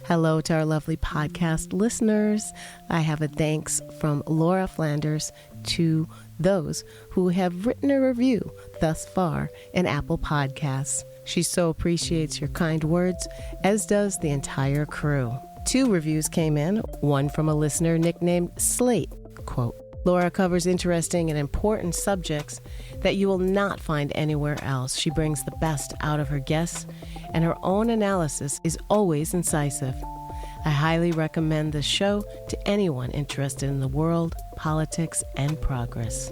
Hello to our lovely podcast listeners. I have a thanks from Laura Flanders to those who have written a review thus far in Apple Podcasts. She so appreciates your kind words, as does the entire crew. 2 reviews came in, one from a listener nicknamed Slate. Quote, Laura covers interesting and important subjects that you will not find anywhere else. She brings the best out of her guests, and her own analysis is always incisive. I highly recommend this show to anyone interested in the world, politics, and progress.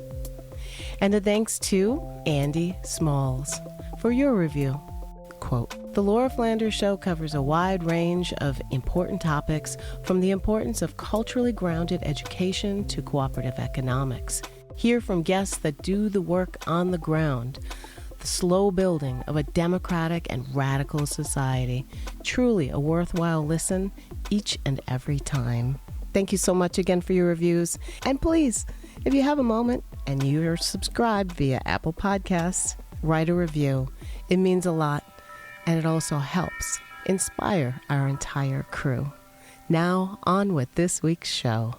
And a thanks to Andy Smalls for your review. Quote, the Laura Flanders Show covers a wide range of important topics, from the importance of culturally grounded education to cooperative economics. Hear from guests that do the work on the ground, the slow building of a democratic and radical society. Truly a worthwhile listen each and every time. Thank you so much again for your reviews. And please, if you have a moment and you're subscribed via Apple Podcasts, write a review. It means a lot, and it also helps inspire our entire crew. Now, on with this week's show.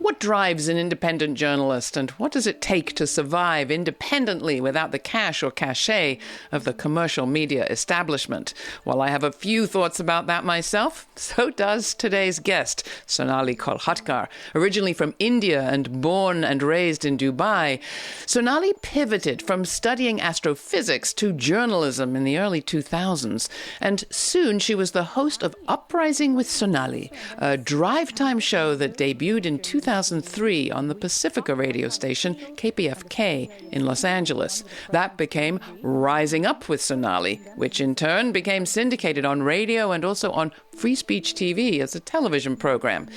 What drives an independent journalist, and what does it take to survive independently without the cash or cachet of the commercial media establishment? While I have a few thoughts about that myself, so does today's guest, Sonali Kolhatkar. Originally from India and born and raised in Dubai, Sonali pivoted from studying astrophysics to journalism in the early 2000s, and soon she was the host of Uprising with Sonali, a drive-time show that debuted in 2003 on the Pacifica radio station KPFK in Los Angeles. That became Rising Up with Sonali, which in turn became syndicated on radio and also on Free Speech TV as a television program.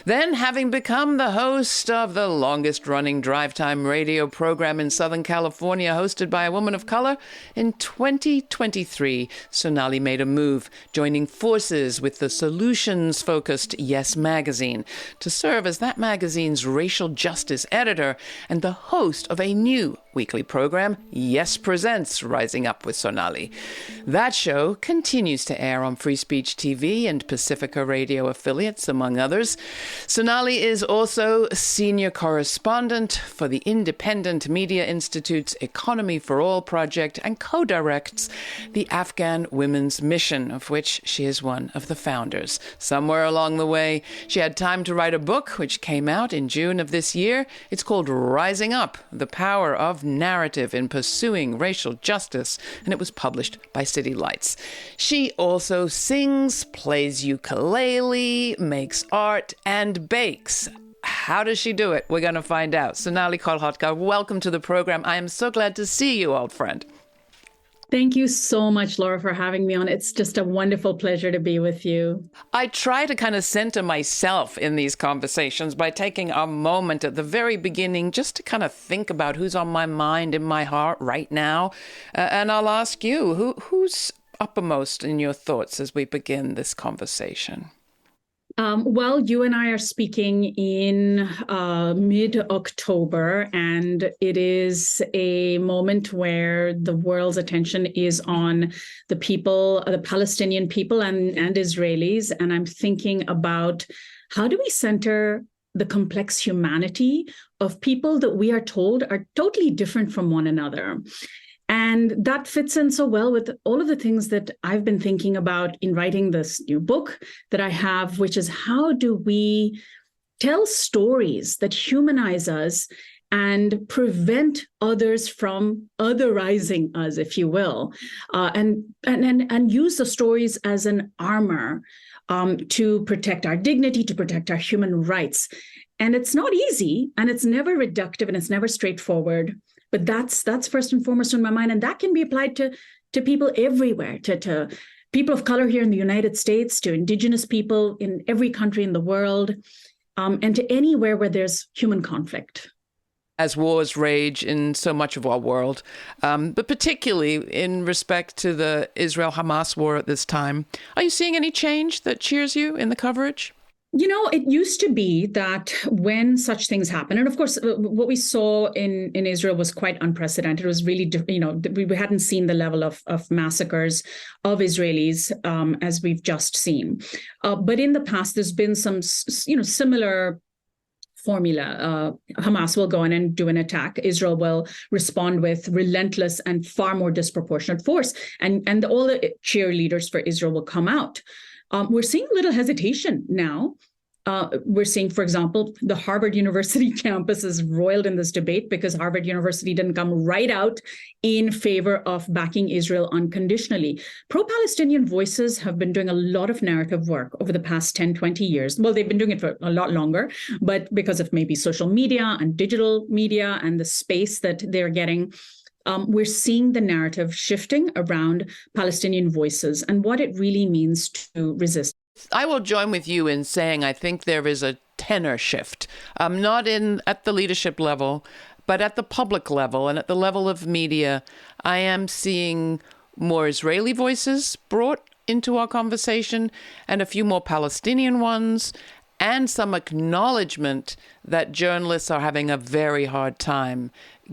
Then, having become the host of the longest-running drive-time radio program in Southern California, hosted by a woman of color, in 2023, Sonali made a move, joining forces with the solutions-focused Yes magazine to serve as that magazine's racial justice editor and the host of a new weekly program, Yes Presents Rising Up with Sonali. That show continues to air on Free Speech TV and Pacifica radio affiliates, among others. Sonali is also senior correspondent for the Independent Media Institute's Economy for All project and co-directs the Afghan Women's Mission, of which she is one of the founders. Somewhere along the way, she had time to write a book, which came out in June of this year. It's called Rising Up, The Power of Narrative in Pursuing Racial Justice, and it was published by City Lights. She also sings, plays ukulele, makes art, and bakes. How does she do it? We're going to find out. Sonali Kolhatkar, welcome to the program. I am so glad to see you, old friend. Thank you so much, Laura, for having me on. It's just a wonderful pleasure to be with you. I try to kind of center myself in these conversations by taking a moment at the very beginning just to kind of think about who's on my mind, in my heart right now. And I'll ask you, who's uppermost in your thoughts as we begin this conversation? Well, you and I are speaking in mid-October, and it is a moment where the world's attention is on the people, the Palestinian people and Israelis. And I'm thinking about how do we center the complex humanity of people that we are told are totally different from one another. And that fits in so well with all of the things that I've been thinking about in writing this new book that I have, which is how do we tell stories that humanize us and prevent others from otherizing us, if you will, and use the stories as an armor to protect our dignity, to protect our human rights. And it's not easy, and it's never reductive, and it's never straightforward. But that's first and foremost in my mind. And that can be applied to people everywhere, to people of color here in the United States, to indigenous people in every country in the world, and to anywhere where there's human conflict. As wars rage in so much of our world, but particularly in respect to the Israel-Hamas war at this time, are you seeing any change that cheers you in the coverage? It used to be that when such things happen, and of course, what we saw in Israel was quite unprecedented. It was really, we hadn't seen the level of massacres of Israelis as we've just seen. But in the past, there's been some, similar formula. Hamas will go in and do an attack. Israel will respond with relentless and far more disproportionate force. And all the cheerleaders for Israel will come out. We're seeing a little hesitation now. We're seeing, for example, the Harvard University campus is roiled in this debate because Harvard University didn't come right out in favor of backing Israel unconditionally. Pro-Palestinian voices have been doing a lot of narrative work over the past 10, 20 years. Well, they've been doing it for a lot longer, but because of maybe social media and digital media and the space that they're getting, we're seeing the narrative shifting around Palestinian voices and what it really means to resist. I will join with you in saying I think there is a tenor shift, not at the leadership level, but at the public level and at the level of media. I am seeing more Israeli voices brought into our conversation and a few more Palestinian ones, and some acknowledgement that journalists are having a very hard time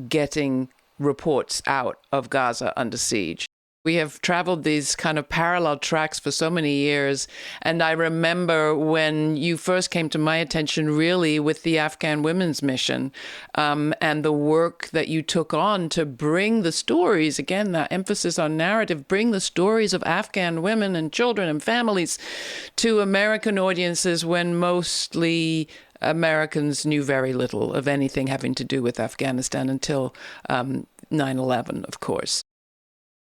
getting reports out of Gaza under siege. We have traveled these kind of parallel tracks for so many years. And I remember when you first came to my attention, really, with the Afghan Women's Mission and the work that you took on to bring the stories, again, that emphasis on narrative, bring the stories of Afghan women and children and families to American audiences when mostly Americans knew very little of anything having to do with Afghanistan until 9/11, of course.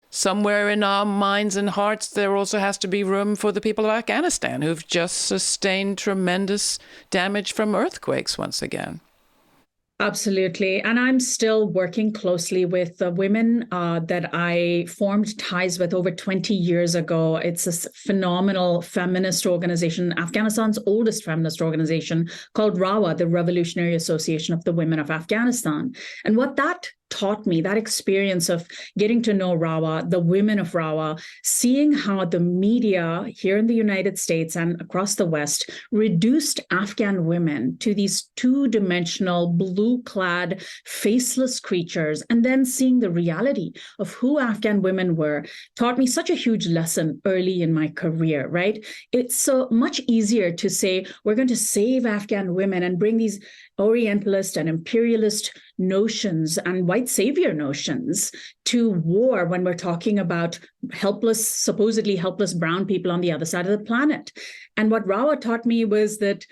Somewhere in our minds and hearts, there also has to be room for the people of Afghanistan who've just sustained tremendous damage from earthquakes once again. Absolutely. And I'm still working closely with the women that I formed ties with over 20 years ago. It's a phenomenal feminist organization, Afghanistan's oldest feminist organization, called RAWA, the Revolutionary Association of the Women of Afghanistan. And what that taught me, that experience of getting to know RAWA, the women of RAWA, seeing how the media here in the United States and across the West reduced Afghan women to these two-dimensional, blue-clad, faceless creatures, and then seeing the reality of who Afghan women were, taught me such a huge lesson early in my career, right? It's so much easier to say, we're going to save Afghan women and bring these Orientalist and imperialist notions and white savior notions to war when we're talking about supposedly helpless brown people on the other side of the planet. And what RAWA taught me was that,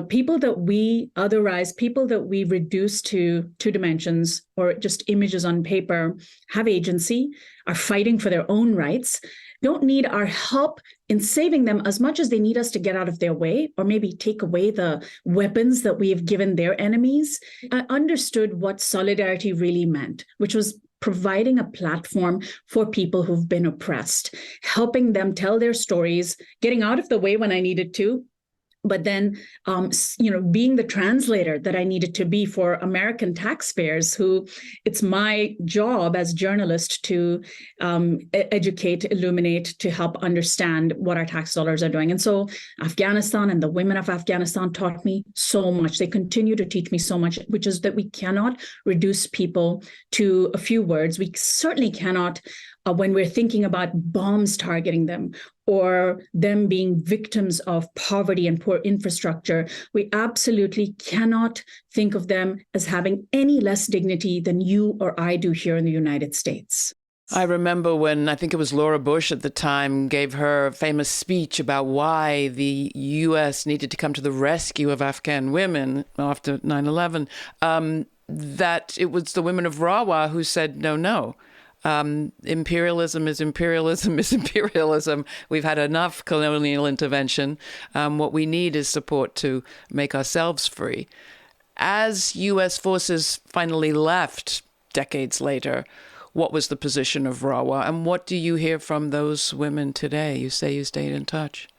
people that we otherize, people that we reduce to two dimensions or just images on paper, have agency, are fighting for their own rights, don't need our help in saving them as much as they need us to get out of their way or maybe take away the weapons that we have given their enemies. I understood what solidarity really meant, which was providing a platform for people who've been oppressed, helping them tell their stories, getting out of the way when I needed to, but then, being the translator that I needed to be for American taxpayers, who it's my job as journalist to educate, illuminate, to help understand what our tax dollars are doing. And so Afghanistan and the women of Afghanistan taught me so much. They continue to teach me so much, which is that we cannot reduce people to a few words. We certainly cannot, when we're thinking about bombs targeting them, or them being victims of poverty and poor infrastructure, we absolutely cannot think of them as having any less dignity than you or I do here in the United States. I remember when, I think it was Laura Bush at the time, gave her famous speech about why the U.S. needed to come to the rescue of Afghan women after 9/11, that it was the women of RAWA who said, no. Imperialism is imperialism is imperialism. We've had enough colonial intervention. What we need is support to make ourselves free. As U.S. forces finally left decades later, what was the position of RAWA, and what do you hear from those women today? You say you stayed in touch.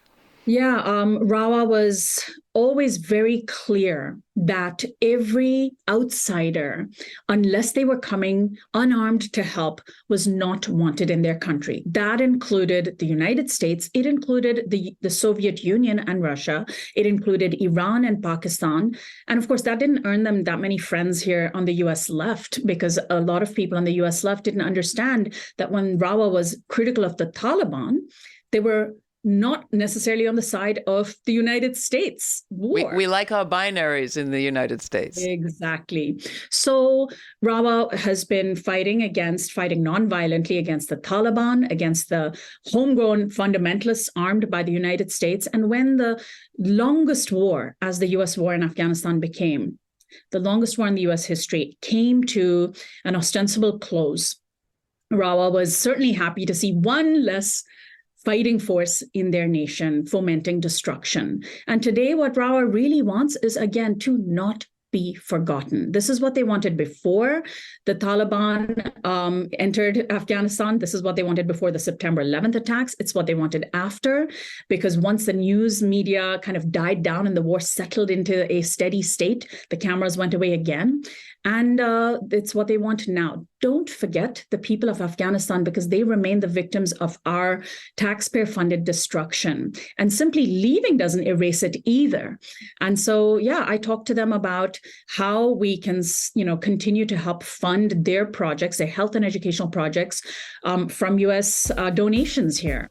Yeah, RAWA was always very clear that every outsider, unless they were coming unarmed to help, was not wanted in their country. That included the United States. It included the Soviet Union and Russia. It included Iran and Pakistan. And of course, that didn't earn them that many friends here on the US left, because a lot of people on the US left didn't understand that when RAWA was critical of the Taliban, they were not necessarily on the side of the United States war. We like our binaries in the United States. Exactly. So RAWA has been fighting non-violently against the Taliban, against the homegrown fundamentalists armed by the United States. And when the longest war, as the US war in Afghanistan became, the longest war in the US history, came to an ostensible close, RAWA was certainly happy to see one less fighting force in their nation, fomenting destruction. And today, what RAWA really wants is, again, to not be forgotten. This is what they wanted before the Taliban entered Afghanistan. This is what they wanted before the September 11th attacks. It's what they wanted after, because once the news media kind of died down and the war settled into a steady state, the cameras went away again. And it's what they want now. Don't forget the people of Afghanistan, because they remain the victims of our taxpayer-funded destruction. And simply leaving doesn't erase it either. And so, yeah, I talked to them about how we can, continue to help fund their projects, their health and educational projects, from U.S. donations here.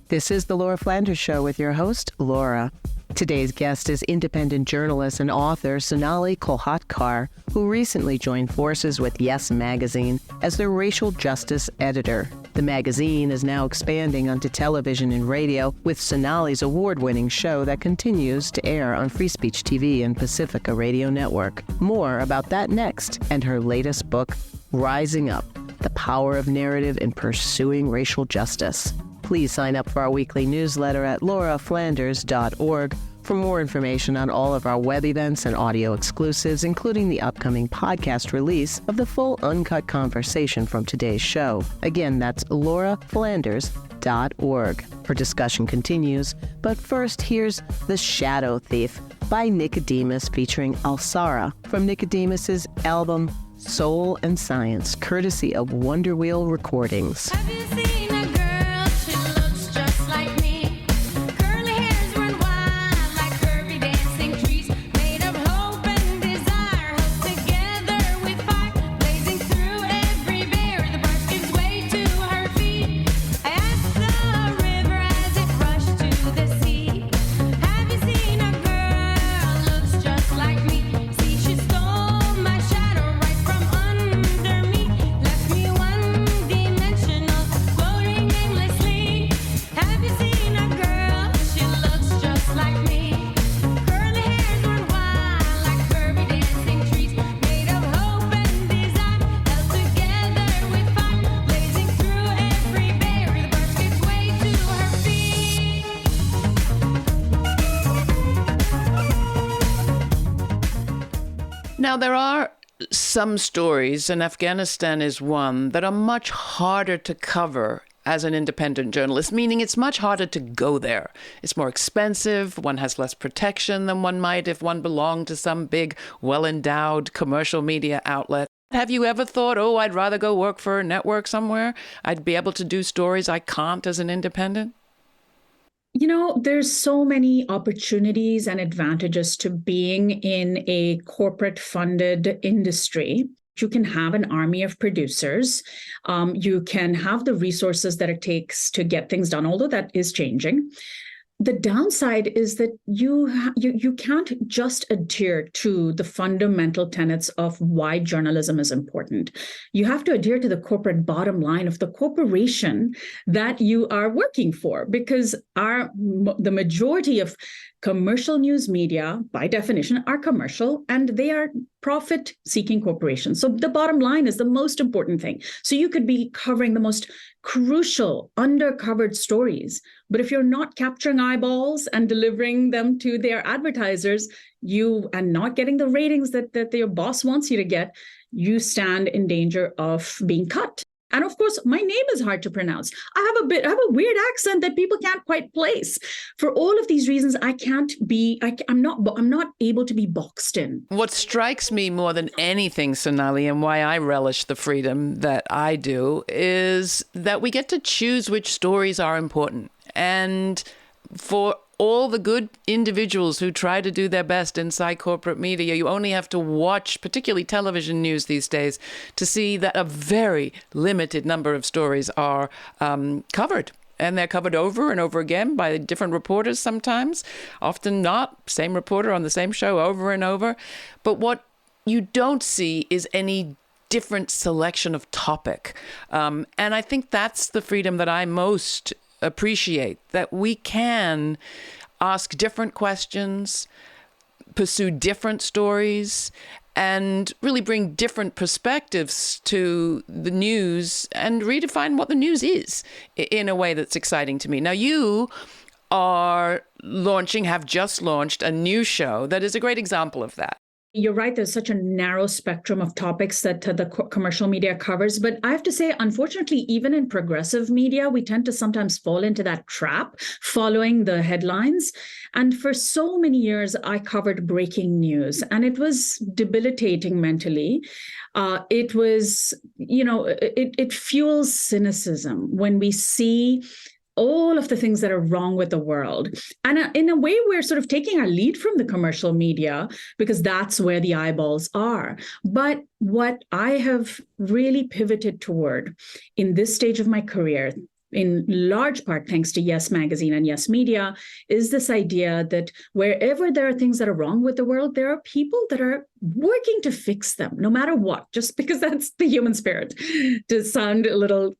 This is the Laura Flanders Show with your host, Laura. Today's guest is independent journalist and author Sonali Kolhatkar, who recently joined forces with Yes magazine as their racial justice editor. The magazine is now expanding onto television and radio, with Sonali's award-winning show that continues to air on Free Speech TV and Pacifica Radio Network. More about that next, and her latest book, Rising Up: The Power of Narrative in Pursuing Racial Justice. Please sign up for our weekly newsletter at lauraflanders.org for more information on all of our web events and audio exclusives, including the upcoming podcast release of the full uncut conversation from today's show. Again, that's lauraflanders.org. Her discussion continues, but first here's The Shadow Thief by Nicodemus, featuring Alsara from Nicodemus's album Soul and Science, courtesy of Wonder Wheel Recordings. Have you seen a girl? She looks just like me. Curly hairs run wild like curvy dancing trees, made of hope and desire, held together with fire, blazing through every bear. The bark gives way to her feet. I asked the river as it rushed to the sea. Have you seen a girl? Looks just like me. See, she stole my shadow right from under me, left me one-dimensional, floating aimlessly. Have you seen a girl? She looks just like me. Curly hairs run wild like curvy dancing trees, made of hope and desire, held together with fire, blazing through every berry. The birch gives way to her feet. Now, there are some stories, and Afghanistan is one, that are much harder to cover as an independent journalist, meaning it's much harder to go there. It's more expensive. One has less protection than one might if one belonged to some big, well-endowed commercial media outlet. Have you ever thought, oh, I'd rather go work for a network somewhere? I'd be able to do stories I can't as an independent? You know, there's so many opportunities and advantages to being in a corporate funded industry. You can have an army of producers. You can have the resources that it takes to get things done, although that is changing. The downside is that you can't just adhere to the fundamental tenets of why journalism is important. You have to adhere to the corporate bottom line of the corporation that you are working for, because the majority of commercial news media, by definition, are commercial, and they are profit-seeking corporations. So the bottom line is the most important thing. So you could be covering the most crucial, undercovered stories, but if you're not capturing eyeballs and delivering them to their advertisers, and not getting the ratings that your boss wants you to get, you stand in danger of being cut. And of course, my name is hard to pronounce. I have a weird accent that people can't quite place. For all of these reasons, I'm not able to be boxed in. What strikes me more than anything, Sonali, and why I relish the freedom that I do, is that we get to choose which stories are important. And for all the good individuals who try to do their best inside corporate media, you only have to watch, particularly television news these days, to see that a very limited number of stories are covered. And they're covered over and over again by different reporters sometimes, often not, same reporter on the same show over and over. But what you don't see is any different selection of topic. And I think that's the freedom that I most appreciate, that we can ask different questions, pursue different stories, and really bring different perspectives to the news and redefine what the news is in a way that's exciting to me. Now, you have just launched a new show that is a great example of that. You're right. There's such a narrow spectrum of topics that the commercial media covers. But I have to say, unfortunately, even in progressive media, we tend to sometimes fall into that trap, following the headlines. And for so many years, I covered breaking news, and it was debilitating mentally. It was, it fuels cynicism when we see all of the things that are wrong with the world. And in a way, we're sort of taking our lead from the commercial media because that's where the eyeballs are. But what I have really pivoted toward in this stage of my career, in large part thanks to Yes Magazine and Yes Media, is this idea that wherever there are things that are wrong with the world, there are people that are working to fix them, no matter what, just because that's the human spirit, to sound a little,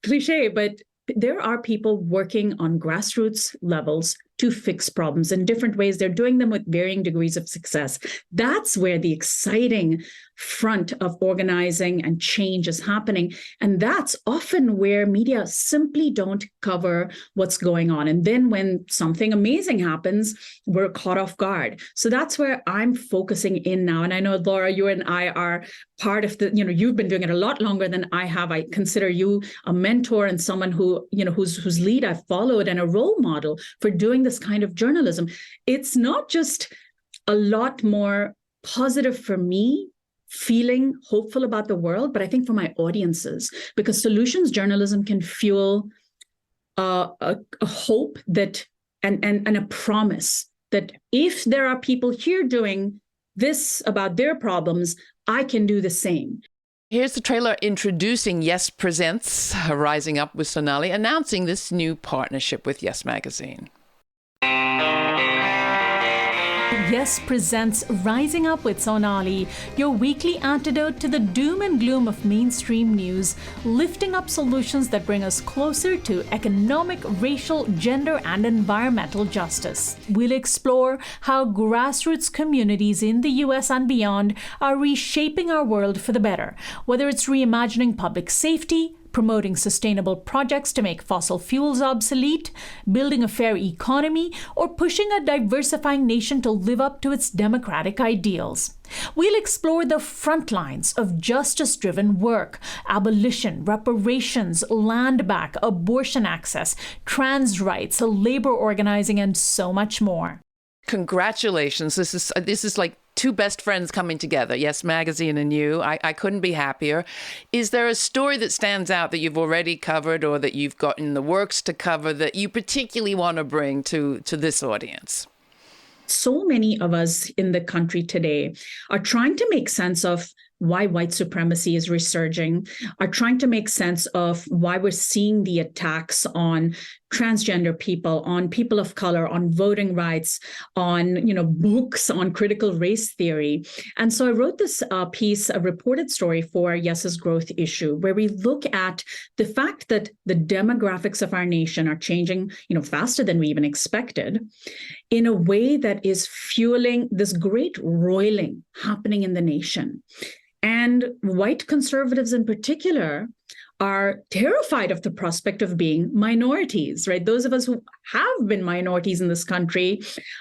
cliche, but there are people working on grassroots levels to fix problems in different ways. They're doing them with varying degrees of success. That's where the exciting front of organizing and change is happening. And that's often where media simply don't cover what's going on. And then when something amazing happens, we're caught off guard. So that's where I'm focusing in now. And I know, Laura, you and I are part of the, you've been doing it a lot longer than I have. I consider you a mentor and someone who, whose lead I've followed and a role model for doing this kind of journalism. It's not just a lot more positive for me, feeling hopeful about the world, but I think for my audiences, because solutions journalism can fuel a hope that and a promise that if there are people here doing this about their problems, I can do the same. Here's the trailer introducing Yes Presents Rising Up with Sonali, announcing this new partnership with Yes Magazine. Yes presents Rising Up with Sonali, your weekly antidote to the doom and gloom of mainstream news, lifting up solutions that bring us closer to economic, racial, gender, and environmental justice. We'll explore how grassroots communities in the US and beyond are reshaping our world for the better, whether it's reimagining public safety, promoting sustainable projects to make fossil fuels obsolete, building a fair economy, or pushing a diversifying nation to live up to its democratic ideals. We'll explore the front lines of justice-driven work, abolition, reparations, land back, abortion access, trans rights, labor organizing, and so much more. Congratulations. This is like two best friends coming together, Yes Magazine and you. I couldn't be happier. Is there a story that stands out that you've already covered or that you've got in the works to cover that you particularly want to bring to this audience? So many of us in the country today are trying to make sense of why white supremacy is resurging, are trying to make sense of why we're seeing the attacks on transgender people, on people of color, on voting rights, on books, on critical race theory. And so I wrote this piece, a reported story for Yes's Growth Issue, where we look at the fact that the demographics of our nation are changing, faster than we even expected, in a way that is fueling this great roiling happening in the nation. And white conservatives in particular are terrified of the prospect of being minorities, right? Those of us who have been minorities in this country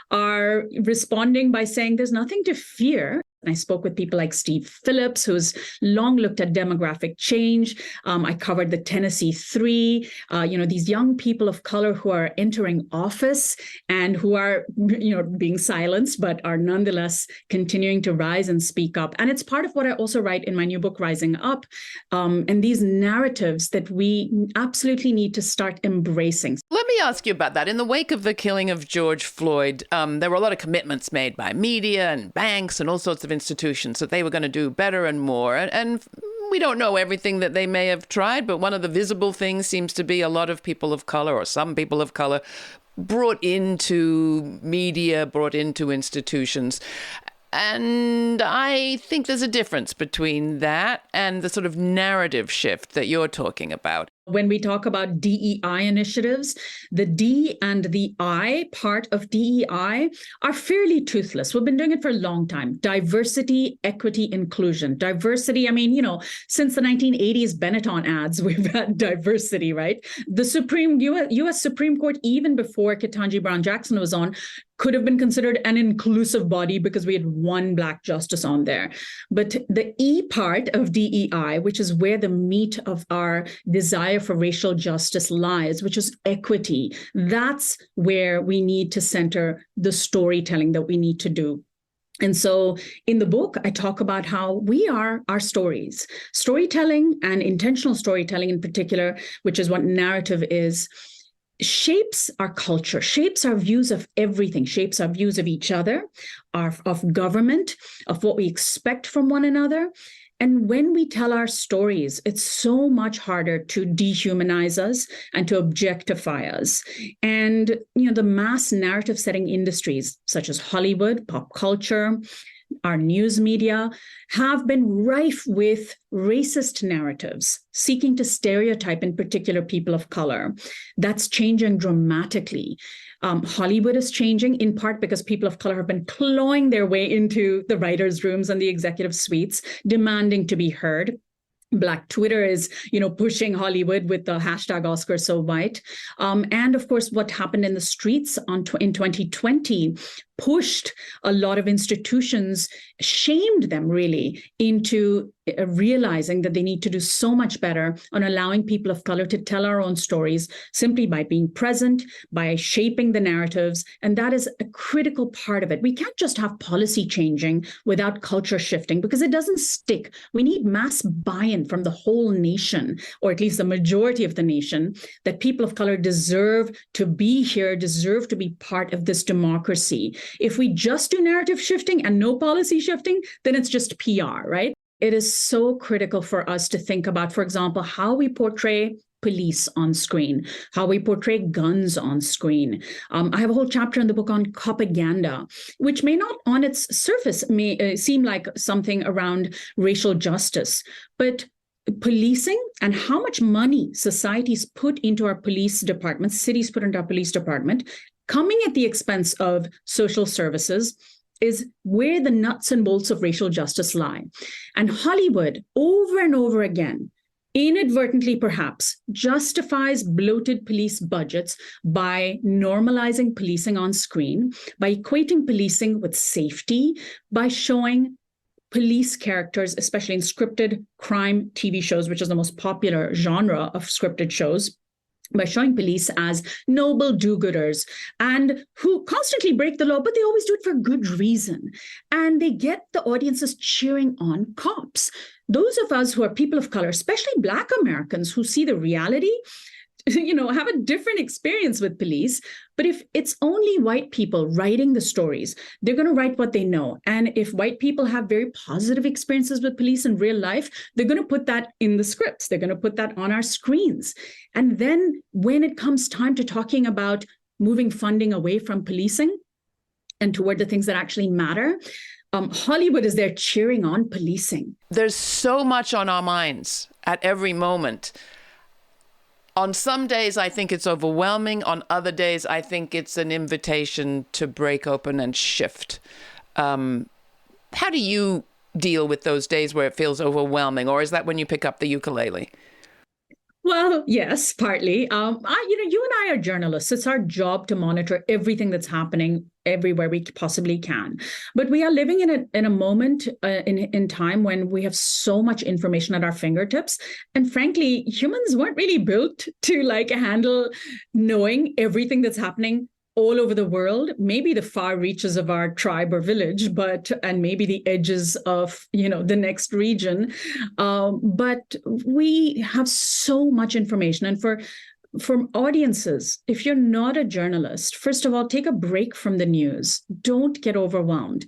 are responding by saying there's nothing to fear. I spoke with people like Steve Phillips, who's long looked at demographic change. I covered the Tennessee Three, these young people of color who are entering office and who are, being silenced, but are nonetheless continuing to rise and speak up. And it's part of what I also write in my new book, Rising Up, and these narratives that we absolutely need to start embracing. Let me ask you about that. In the wake of the killing of George Floyd, there were a lot of commitments made by media and banks and all sorts of institutions that they were going to do better and more. And we don't know everything that they may have tried, but one of the visible things seems to be a lot of people of color, or some people of color, brought into media, brought into institutions. And I think there's a difference between that and the sort of narrative shift that you're talking about. When we talk about DEI initiatives, the D and the I part of DEI are fairly toothless. We've been doing it for a long time. Diversity, equity, inclusion. Diversity, since the 1980s Benetton ads, we've had diversity, right? The U.S. Supreme Court, even before Ketanji Brown Jackson was on, could have been considered an inclusive body because we had one Black justice on there. But the E part of DEI, which is where the meat of our desire for racial justice lies, which is equity, that's where we need to center the storytelling that we need to do. And so in the book, I talk about how we are our stories. Storytelling, and intentional storytelling in particular, which is what narrative is, shapes our culture, shapes our views of everything, shapes our views of each other, of government, of what we expect from one another. And when we tell our stories, it's so much harder to dehumanize us and to objectify us. And, the mass narrative setting industries, such as Hollywood, pop culture, our news media, have been rife with racist narratives seeking to stereotype, in particular, people of color. That's changing dramatically. Hollywood is changing in part because people of color have been clawing their way into the writers' rooms and the executive suites, demanding to be heard. Black Twitter is, pushing Hollywood with the hashtag Oscars So White. And of course, what happened in the streets in 2020 pushed a lot of institutions, shamed them really into realizing that they need to do so much better on allowing people of color to tell our own stories simply by being present, by shaping the narratives. And that is a critical part of it. We can't just have policy changing without culture shifting because it doesn't stick. We need mass buy-in from the whole nation, or at least the majority of the nation, that people of color deserve to be here, deserve to be part of this democracy. If we just do narrative shifting and no policy shifting, then it's just PR, right? It is so critical for us to think about, for example, how we portray police on screen, how we portray guns on screen. I have a whole chapter in the book on propaganda, which may not on its surface may seem like something around racial justice, but policing and how much money societies put into our police departments, cities put into our police department, coming at the expense of social services, is where the nuts and bolts of racial justice lie. And Hollywood, over and over again, inadvertently perhaps, justifies bloated police budgets by normalizing policing on screen, by equating policing with safety, by showing police characters, especially in scripted crime TV shows, which is the most popular genre of scripted shows, by showing police as noble do-gooders and who constantly break the law, but they always do it for good reason. And they get the audiences cheering on cops. Those of us who are people of color, especially Black Americans who see the reality, have a different experience with police. But if it's only white people writing the stories, they're going to write what they know. And if white people have very positive experiences with police in real life, they're going to put that in the scripts. They're going to put that on our screens. And then when it comes time to talking about moving funding away from policing and toward the things that actually matter, Hollywood is there cheering on policing. There's so much on our minds at every moment. On some days, I think it's overwhelming. On other days, I think it's an invitation to break open and shift. How do you deal with those days where it feels overwhelming? Or is that when you pick up the ukulele? Well, yes, partly. You and I are journalists. It's our job to monitor everything that's happening everywhere we possibly can. But we are living in a moment in time when we have so much information at our fingertips, and frankly, humans weren't really built to handle knowing everything that's happening all over the world, maybe the far reaches of our tribe or village, and maybe the edges of the next region. But we have so much information, and for audiences, if you're not a journalist, first of all, take a break from the news. Don't get overwhelmed.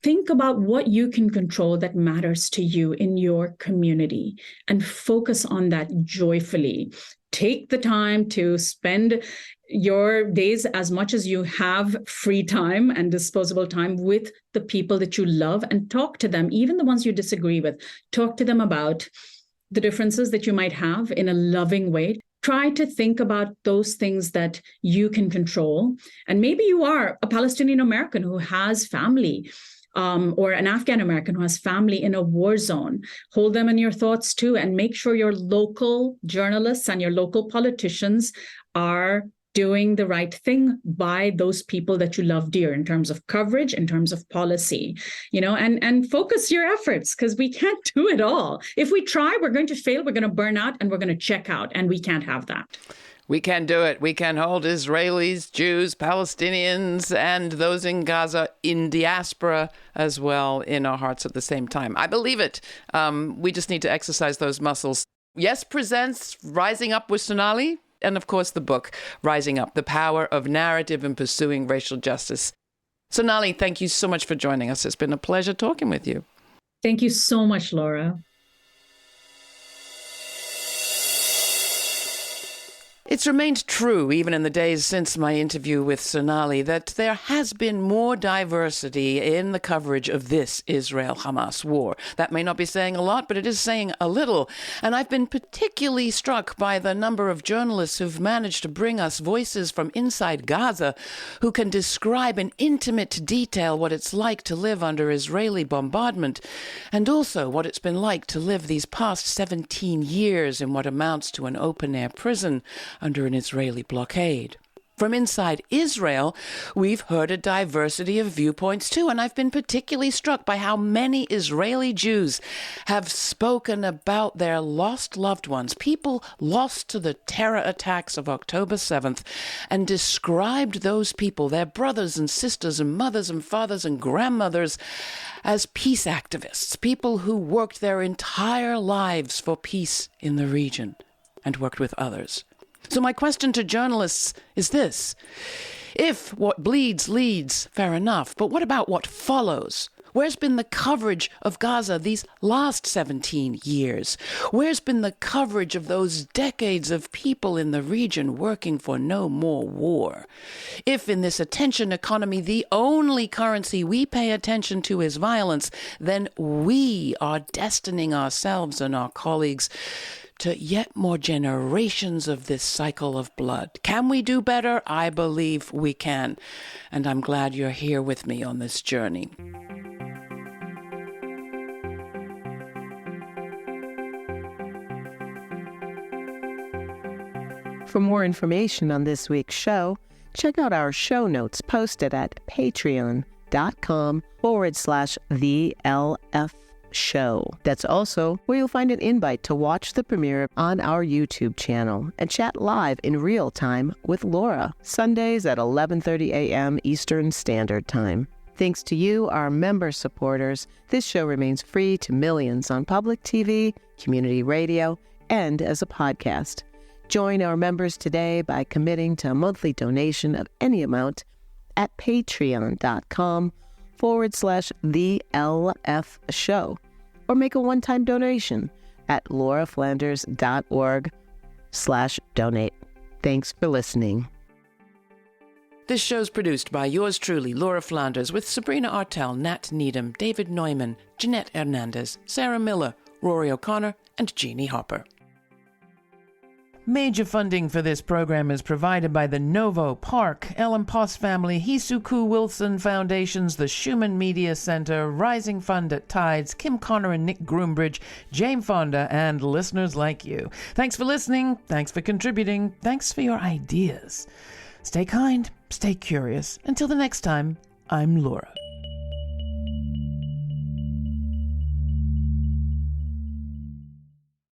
Think about what you can control that matters to you in your community and focus on that joyfully. Take the time to spend your days, as much as you have free time and disposable time, with the people that you love, and talk to them, even the ones you disagree with. Talk to them about the differences that you might have in a loving way. Try to think about those things that you can control. And maybe you are a Palestinian American who has family, or an Afghan American who has family in a war zone. Hold them in your thoughts too, and make sure your local journalists and your local politicians are doing the right thing by those people that you love dear, in terms of coverage, in terms of policy, and focus your efforts, because we can't do it all. If we try, we're going to fail, we're going to burn out, and we're going to check out, and we can't have that. We can do it. We can hold Israelis, Jews, Palestinians, and those in Gaza in diaspora as well in our hearts at the same time. I believe it. We just need to exercise those muscles. Yes presents Rising Up with Sonali, and of course the book, Rising Up, The Power of Narrative in Pursuing Racial Justice. Sonali, thank you so much for joining us. It's been a pleasure talking with you. Thank you so much, Laura. It's remained true, even in the days since my interview with Sonali, that there has been more diversity in the coverage of this Israel-Hamas war. That may not be saying a lot, but it is saying a little. And I've been particularly struck by the number of journalists who've managed to bring us voices from inside Gaza who can describe in intimate detail what it's like to live under Israeli bombardment, and also what it's been like to live these past 17 years in what amounts to an open-air prison under an Israeli blockade. From inside Israel, we've heard a diversity of viewpoints too, and I've been particularly struck by how many Israeli Jews have spoken about their lost loved ones, people lost to the terror attacks of October 7th, and described those people, their brothers and sisters and mothers and fathers and grandmothers, as peace activists, people who worked their entire lives for peace in the region and worked with others. So my question to journalists is this: if what bleeds leads, fair enough, but what about what follows? Where's been the coverage of Gaza these last 17 years? Where's been the coverage of those decades of people in the region working for no more war? If in this attention economy the only currency we pay attention to is violence, then we are destining ourselves and our colleagues to yet more generations of this cycle of blood. Can we do better? I believe we can. And I'm glad you're here with me on this journey. For more information on this week's show, check out our show notes posted at patreon.com/TheLF Show. That's also where you'll find an invite to watch the premiere on our YouTube channel and chat live in real time with Laura, Sundays at 11:30 a.m. Eastern Standard Time. Thanks to you, our member supporters, this show remains free to millions on public TV, community radio, and as a podcast. Join our members today by committing to a monthly donation of any amount at patreon.com/TheLF Show, or make a one-time donation at lauraflanders.org/donate. Thanks for listening. This show's produced by yours truly, Laura Flanders, with Sabrina Artel, Nat Needham, David Neumann, Jeanette Hernandez, Sarah Miller, Rory O'Connor, and Jeannie Hopper. Major funding for this program is provided by the Novo, Park, Ellen Poss Family, Hisuku Wilson Foundations, the Schumann Media Center, Rising Fund at Tides, Kim Connor and Nick Groombridge, Jane Fonda, and listeners like you. Thanks for listening. Thanks for contributing. Thanks for your ideas. Stay kind. Stay curious. Until the next time, I'm Laura.